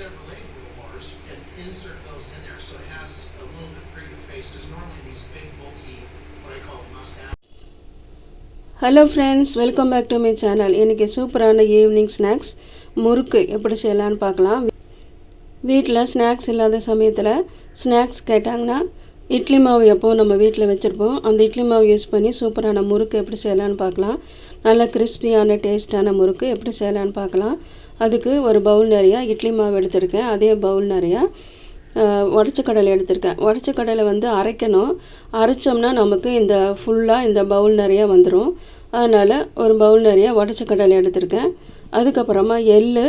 Chevrolet rollers and insert those in there so it has a little bit prettier face because normally these big bulky what I call mustache. Hello friends, welcome back to my channel. இன்றைக்கி சூப்பரான evening snacks முறுக்கு எப்படி செய்யலான்னு பார்க்கலாம். வீட்டில் snacks இல்லாத சமயத்தில் snacks கேட்டாங்கன்னா இட்லி மாவு எப்போவும் நம்ம வீட்டில் வச்சுருப்போம். அந்த இட்லி மாவு யூஸ் பண்ணி சூப்பரான முறுக்கு எப்படி செய்யலான்னு பார்க்கலாம். நல்ல கிறிஸ்பியான டேஸ்ட்டான முறுக்கு எப்படி செய்யலான்னு பார்க்கலாம். அதுக்கு ஒரு பவுல் நிறையா இட்லி மாவு எடுத்திருக்கேன். அதே பவுல் நிறையா உடச்ச கடலை எடுத்திருக்கேன். உடச்ச கடலை அரைக்கணும். அரைச்சோம்னா நமக்கு இந்த ஃபுல்லாக இந்த பவுல் நிறையா வந்துடும். அதனால் ஒரு பவுல் நிறையா உடச்ச கடலை எடுத்திருக்கேன். அதுக்கப்புறமா எள்ளு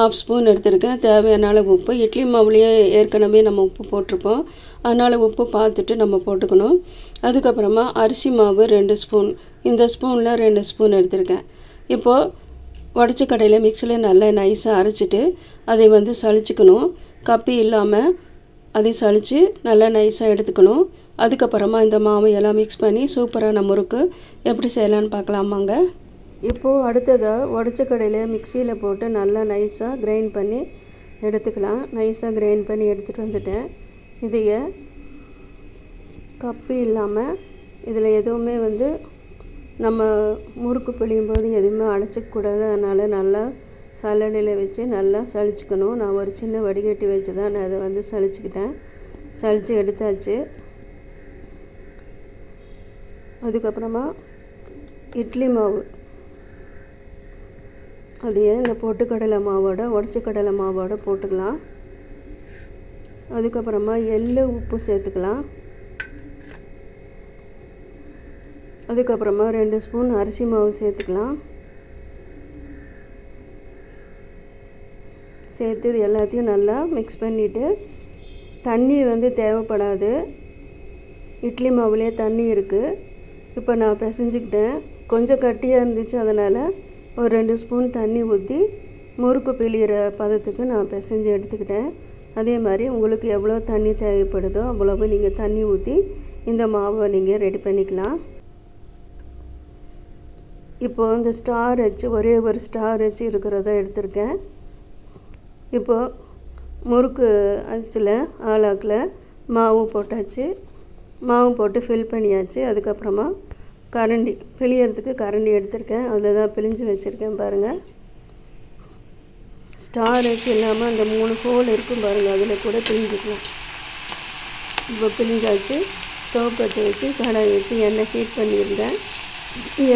1/2 ஸ்பூன் எடுத்திருக்கேன். தேவையான அளவு உப்பு. இட்லி மாவுலேயே ஏற்கனவே நம்ம உப்பு போட்டிருப்போம். அதனால் உப்பு பார்த்துட்டு நம்ம போட்டுக்கணும். அதுக்கப்புறமா அரிசி மாவு 2 ஸ்பூன். இந்த ஸ்பூனில் 2 ஸ்பூன் எடுத்திருக்கேன். இப்போது உடச்ச கடையில் மிக்சியில் நல்லா நைஸாக அரைச்சிட்டு அதை சளிச்சிக்கணும். கப்பி இல்லாமல் அதை சளிச்சு நல்லா நைஸாக எடுத்துக்கணும். அதுக்கப்புறமா இந்த மாவை எல்லாம் மிக்ஸ் பண்ணி சூப்பரான முறுக்கு எப்படி செய்யலான்னு பார்க்கலாமாங்க. இப்போது அடுத்ததாக உடச்ச கடையில் மிக்சியில் போட்டு நல்லா நைஸாக கிரைண்ட் பண்ணி எடுத்துக்கலாம். நைஸாக கிரைண்ட் பண்ணி எடுத்துகிட்டு வந்துட்டேன். இதைய கப்பி இல்லாமல் இதில் எதுவுமே நம்ம முறுக்கு பிழியும் போது எதுவுமே அடைச்சிக்கூடாது. அதனால் நல்லா சல்லடையில் வச்சு நல்லா சளிச்சிக்கணும். நான் ஒரு சின்ன வடிகட்டி வச்சு தான் நான் அதை சளிச்சிக்கிட்டேன். சளிச்சு எடுத்தாச்சு. அதுக்கப்புறமா இட்லி மாவு அதையே இந்த பொட்டுக்கடலை மாவோட உடச்ச கடலை மாவோட போட்டுக்கலாம். அதுக்கப்புறமா எள்ளு உப்பு சேர்த்துக்கலாம். அதுக்கப்புறமா 2 ஸ்பூன் அரிசி மாவு சேர்த்துக்கலாம். சேர்த்து இது எல்லாத்தையும் நல்லா மிக்ஸ் பண்ணிவிட்டு தண்ணி தேவைப்படாது. இட்லி மாவுலேயே தண்ணி இருக்குது. இப்போ நான் பிசைஞ்சிக்கிட்டேன். கொஞ்சம் கட்டியாக இருந்துச்சு. அதனால் ஒரு 2 ஸ்பூன் தண்ணி ஊற்றி முறுக்கு பிழிகிற பதத்துக்கு நான் பிசைஞ்சு எடுத்துக்கிட்டேன். அதே மாதிரி உங்களுக்கு எவ்வளோ தண்ணி தேவைப்படுதோ அவ்வளவு நீங்கள் தண்ணி ஊற்றி இந்த மாவை நீங்கள் ரெடி பண்ணிக்கலாம். இப்போது இந்த ஸ்டார் வச்சு ஒரே ஒரு ஸ்டார் வச்சு இருக்கிறத எடுத்திருக்கேன். இப்போது முறுக்கு அச்சில் ஆளாக்கில் மாவு போட்டாச்சு. மாவு போட்டு ஃபில் பண்ணியாச்சு. அதுக்கப்புறமா கரண்டி பிழியறதுக்கு கரண்டி எடுத்திருக்கேன். அதில் தான் பிழிஞ்சு வச்சுருக்கேன் பாருங்கள். ஸ்டார் வச்சு இல்லாமல் அந்த 3 ஹோல் இருக்கும் பாருங்கள், அதில் கூட பிழிஞ்சிக்கலாம். இப்போ பிழிஞ்சாச்சு. ஸ்டவ் கட்டி வச்சு கடாய் வச்சு எண்ணெய் ஹீட் பண்ணியிருந்தேன்.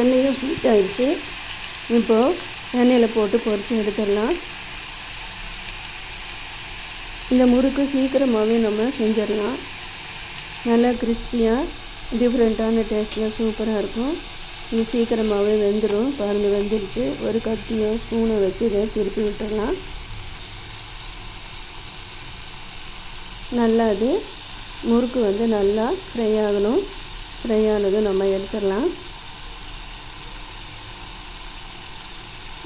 எண்ணெயும் ஹீட் ஆகிடுச்சு. இப்போது எண்ணெயில் போட்டு பொரித்து எடுத்துடலாம். இந்த முறுக்கு சீக்கிரமாகவே நம்ம செஞ்சிடலாம். நல்லா கிறிஸ்பியாக டிஃப்ரெண்ட்டான டேஸ்ட்டில் சூப்பராக இருக்கும். இது சீக்கிரமாகவே வெந்துடும். பாருங்கள், வெந்துடுச்சு. ஒரு கத்தியோ ஸ்பூனை வச்சு இதை திருப்பி விட்டுடலாம். நல்லா அது முறுக்கு நல்லா ஃப்ரை ஆகணும். ஃப்ரை ஆனதும் நம்ம எடுத்துடலாம்.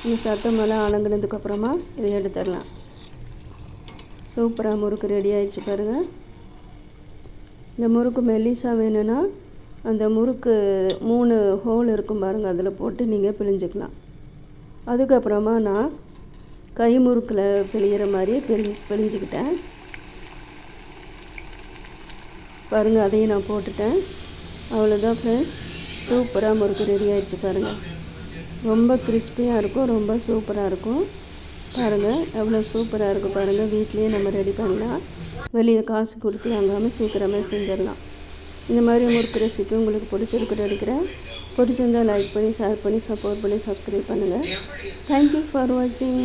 இந்த சத்தமெல்லாம் அடங்கினதுக்கப்புறமா இதை எடுத்துடலாம். சூப்பராக முறுக்கு ரெடி ஆகிடுச்சு பாருங்கள். இந்த முறுக்கு மெல்லிசாக வேணும்னா அந்த முறுக்கு 3 ஹோல் இருக்கும் பாருங்கள், அதில் போட்டு நீங்கள் பிழிஞ்சிக்கலாம். அதுக்கப்புறமா நான் கை முறுக்கில் பிழிகிற மாதிரி பிழிஞ்சிக்கிட்டேன் பாருங்கள். அதையும் நான் போட்டுட்டேன். அவ்வளோதான் ஃப்ரெண்ட்ஸ், சூப்பராக முறுக்கு ரெடி ஆகிடுச்சு பாருங்கள். ரொம்ப கிறிஸ்பியாக இருக்கும், ரொம்ப சூப்பராக இருக்கும். பாருங்கள் எவ்வளோ சூப்பராக இருக்கும் பாருங்கள். வீட்லேயே நம்ம ரெடி பண்ணலாம். வெளியே காசு கொடுத்து வாங்காமல் சீக்கிரமே செஞ்சிடலாம். இந்த மாதிரி முறுக்கு ரெசிபி உங்களுக்கு பிடிச்சிருக்குன்னு நினைக்கிறேன். பிடிச்சிருந்தால் லைக் பண்ணி ஷேர் பண்ணி சப்போர்ட் பண்ணி சப்ஸ்கிரைப் பண்ணுங்கள். தேங்க்யூ ஃபார் வாட்சிங்.